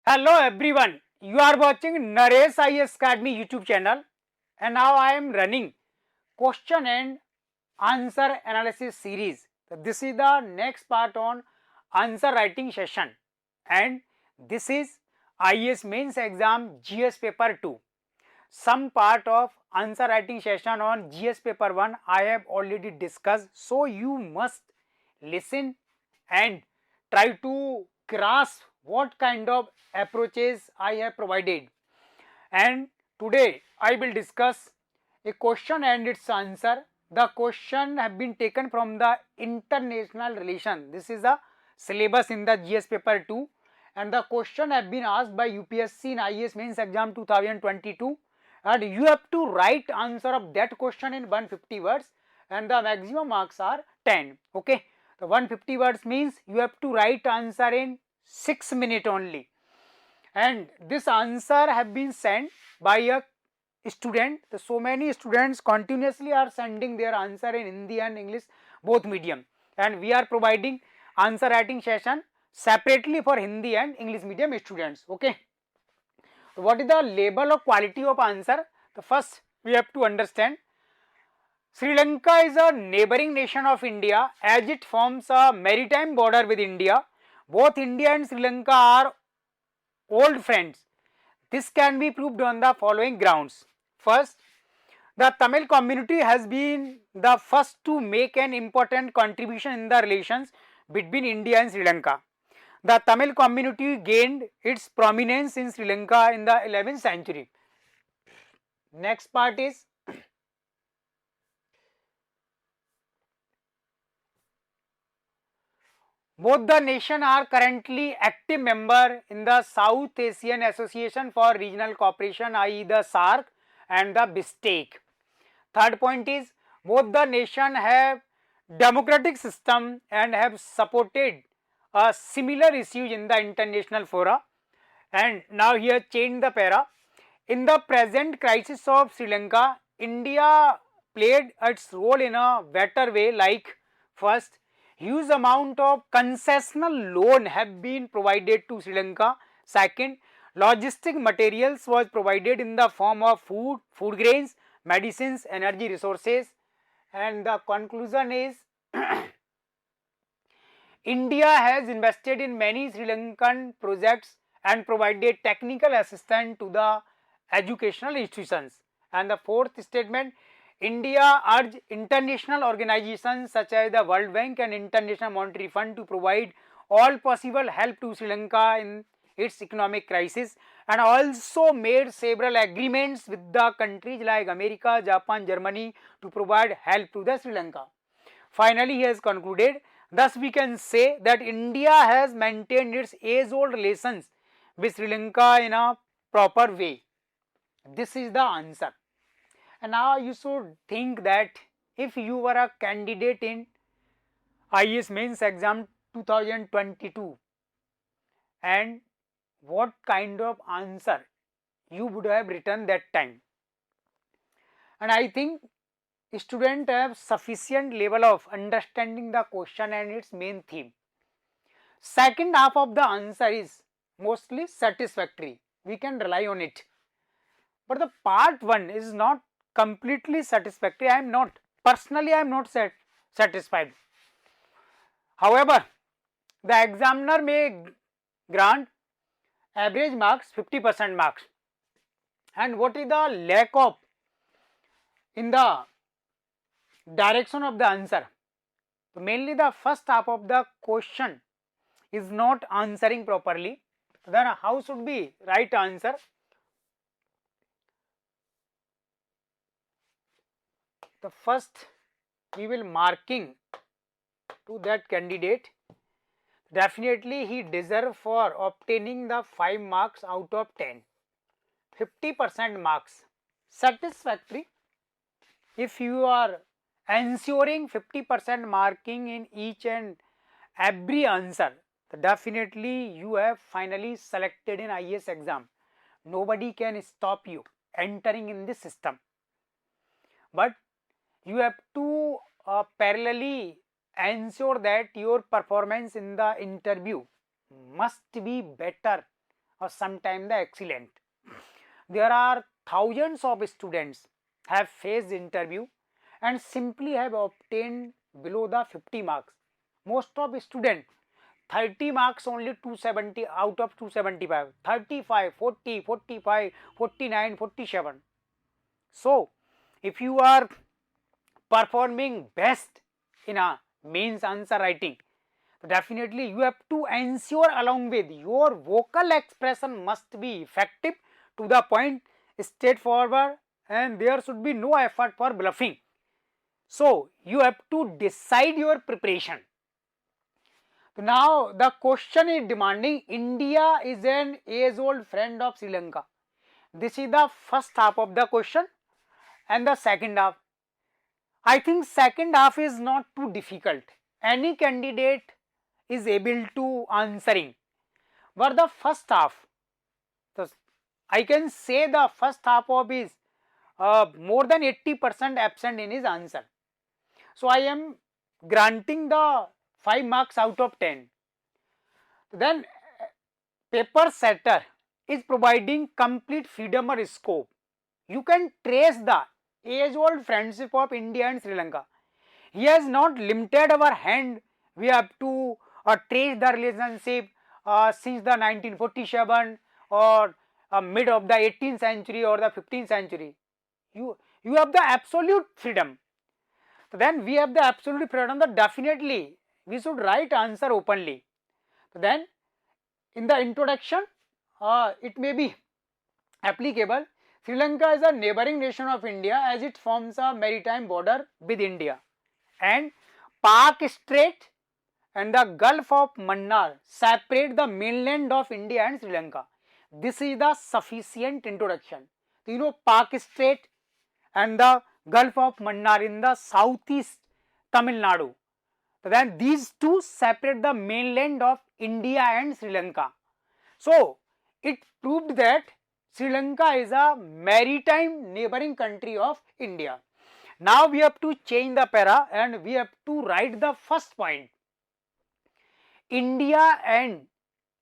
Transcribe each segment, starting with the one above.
Hello everyone, you are watching Naresh IAS Academy YouTube channel and now I am running question and answer analysis series. So this is the next part on answer writing session and this is IAS mains exam GS paper 2. Some part of answer writing session on GS paper 1 I have already discussed, so you must listen and try to grasp what kind of approaches I have provided. And today I will discuss a question and its answer. The question have been taken from the international relation. This is the syllabus in the GS paper 2 and the question have been asked by UPSC in IAS mains exam 2022 and you have to write answer of that question in 150 words and the maximum marks are 10. Okay, the 150 words means you have to write answer in 6 minutes only, and this answer have been sent by a student. So many students continuously are sending their answer in Hindi and English both medium, and we are providing answer writing session separately for Hindi and English medium students. Okay, what is the level of quality of answer? The first we have to understand Sri Lanka is a neighboring nation of India as it forms a maritime border with India. Both India and Sri Lanka are old friends. This can be proved on the following grounds. First, the Tamil community has been the first to make an important contribution in the relations between India and Sri Lanka. The Tamil community gained its prominence in Sri Lanka in the 11th century. Next part is both the nation are currently active member in the South Asian Association for Regional Cooperation, i.e. the SAARC and the BISTEC. Third point is both the nation have democratic system and have supported similar issues in the international fora. And now here change the para. In the present crisis of Sri Lanka, India played its role in a better way, like first, huge amount of concessional loan have been provided to Sri Lanka. Second, logistic materials was provided in the form of food grains, medicines, energy resources, and the conclusion is India has invested in many Sri Lankan projects and provided technical assistance to the educational institutions. And the fourth statement, India urged international organizations such as the World Bank and International Monetary Fund to provide all possible help to Sri Lanka in its economic crisis, and also made several agreements with the countries like America, Japan, Germany to provide help to the Sri Lanka. Finally, he has concluded, thus we can say that India has maintained its age-old relations with Sri Lanka in a proper way. This is the answer. And now you should think that if you were a candidate in IAS mains exam 2022 and what kind of answer you would have written that time. And I think students have sufficient level of understanding the question and its main theme. Second half of the answer is mostly satisfactory. We can rely on it. But the part 1 is not completely satisfactory. I am not satisfied. However, the examiner may grant average marks 50% marks. And what is the lack of in the direction of the answer? So mainly the first half of the question is not answering properly. Then how should we write answer? The first we will marking to that candidate. Definitely he deserve for obtaining the 5 marks out of 10. 50% marks. Satisfactory. If you are ensuring 50% marking in each and every answer, definitely you have finally selected in IAS exam. Nobody can stop you entering in this system. But you have to parallelly ensure that your performance in the interview must be better or sometimes the excellent. There are thousands of students have faced interview and simply have obtained below the 50 marks. Most of students 30 marks only 270 out of 275, 35, 40, 45, 49, 47. So if you are performing best in a means answer writing, definitely you have to ensure along with your vocal expression must be effective, to the point, straightforward, and there should be no effort for bluffing. So you have to decide your preparation. Now the question is demanding, India is an age-old friend of Sri Lanka. This is the first half of the question, and the second half. I think second half is not too difficult. Any candidate is able to answering. But the first half, so I can say the first half of is more than 80% absent in his answer. So I am granting the 5 marks out of 10. Then paper setter is providing complete freedom or scope. You can trace the age-old friendship of India and Sri Lanka. He has not limited our hand. We have to trace the relationship since the 1947 or mid of the 18th century or the 15th century. You have the absolute freedom. So then we have the absolute freedom that definitely we should write answer openly. So then in the introduction, it may be applicable. Sri Lanka is a neighboring nation of India as it forms a maritime border with India, and Pak Strait and the Gulf of Mannar separate the mainland of India and Sri Lanka. This is the sufficient introduction. You know, Pak Strait and the Gulf of Mannar in the southeast Tamil Nadu. So then these two separate the mainland of India and Sri Lanka. So it proved that Sri Lanka is a maritime neighboring country of India. Now we have to change the para and we have to write the first point. India and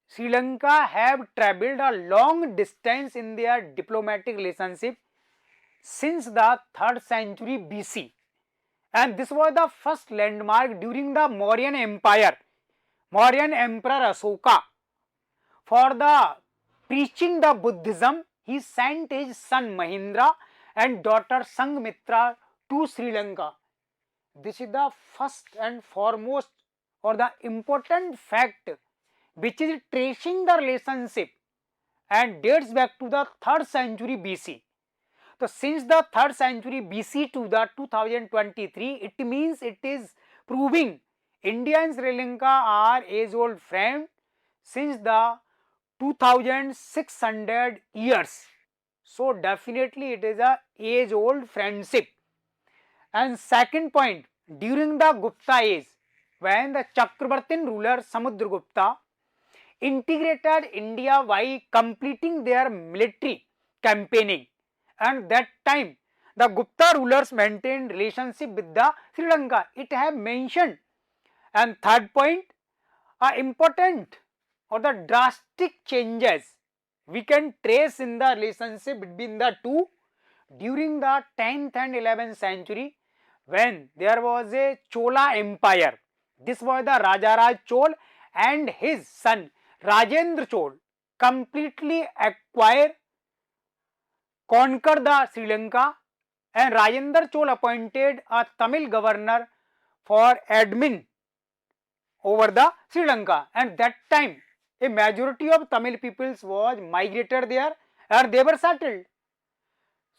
Sri Lanka have travelled a long distance in their diplomatic relationship since the 3rd century BC, and this was the first landmark during the Mauryan Empire. Mauryan Emperor Ashoka, for the preaching the Buddhism, he sent his son Mahindra and daughter Sanghamitra to Sri Lanka. This is the first and foremost or the important fact which is tracing the relationship and dates back to the 3rd century BC. So since the 3rd century BC to the 2023, it means it is proving India and Sri Lanka are age-old friends since the 2600 years. So definitely it is a age-old friendship. And second point, during the Gupta age, when the Chakravartin ruler Samudragupta integrated India by completing their military campaigning, and that time the Gupta rulers maintained relationship with the Sri Lanka. It have mentioned. And third point, important or the drastic changes we can trace in the relationship between the two during the 10th and 11th century, when there was a Chola empire. This was the Rajaraj Chol and his son Rajendra Chol completely conquered the Sri Lanka, and Rajendra Chol appointed a Tamil governor for admin over the Sri Lanka, and that time a majority of Tamil peoples was migrated there and they were settled.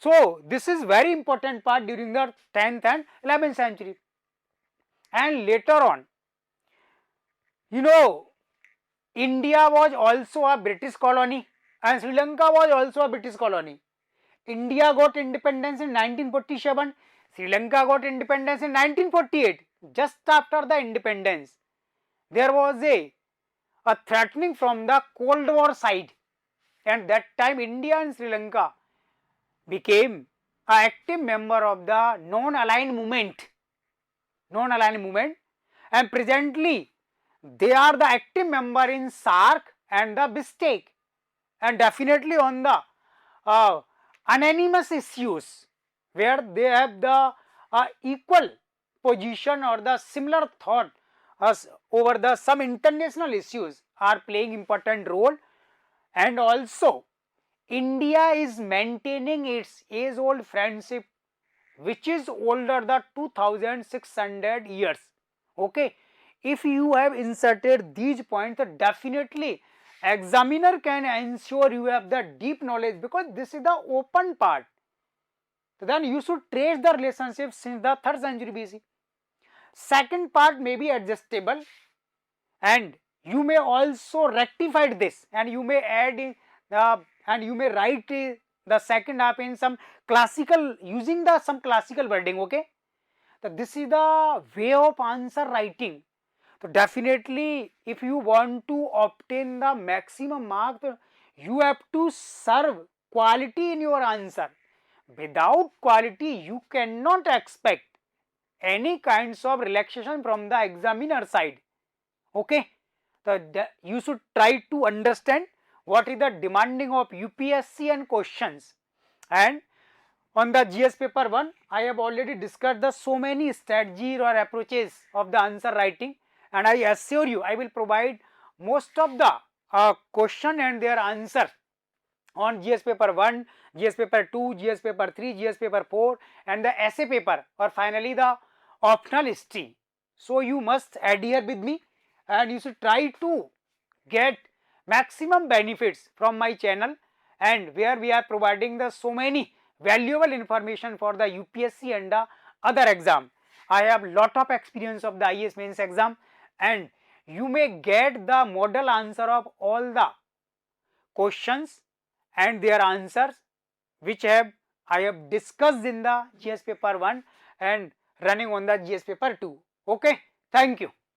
So this is very important part during the 10th and 11th century. And later on, you know, India was also a British colony and Sri Lanka was also a British colony. India got independence in 1947, Sri Lanka got independence in 1948. Just after the independence, there was a threatening from the Cold War side, and that time India and Sri Lanka became an active member of the non-aligned movement, and presently they are the active member in SAARC and the BISTEC, and definitely on the unanimous issues where they have the equal position or the similar thought as over the some international issues are playing important role. And also India is maintaining its age-old friendship which is older than 2600 years. Okay, if you have inserted these points, definitely examiner can ensure you have the deep knowledge, because this is the open part. Then you should trace the relationship since the 3rd century BC. Second part may be adjustable, and you may also rectify this, and you may add in and you may write the second half in some classical, using the some classical wording. Okay, so this is the way of answer writing. So definitely if you want to obtain the maximum mark, you have to serve quality in your answer. Without quality you cannot expect any kinds of relaxation from the examiner side. Okay, so you should try to understand what is the demanding of UPSC and questions. And on the GS paper 1, I have already discussed the so many strategies or approaches of the answer writing, and I assure you I will provide most of the question and their answer on GS paper 1, GS paper 2, GS paper 3, GS paper 4 and the essay paper, or finally the optional history. So you must adhere with me and you should try to get maximum benefits from my channel, and where we are providing the so many valuable information for the UPSC and the other exam. I have lot of experience of the IAS mains exam, and you may get the model answer of all the questions and their answers which I have discussed in the GS paper 1 and running on the GS paper 2. Okay, thank you.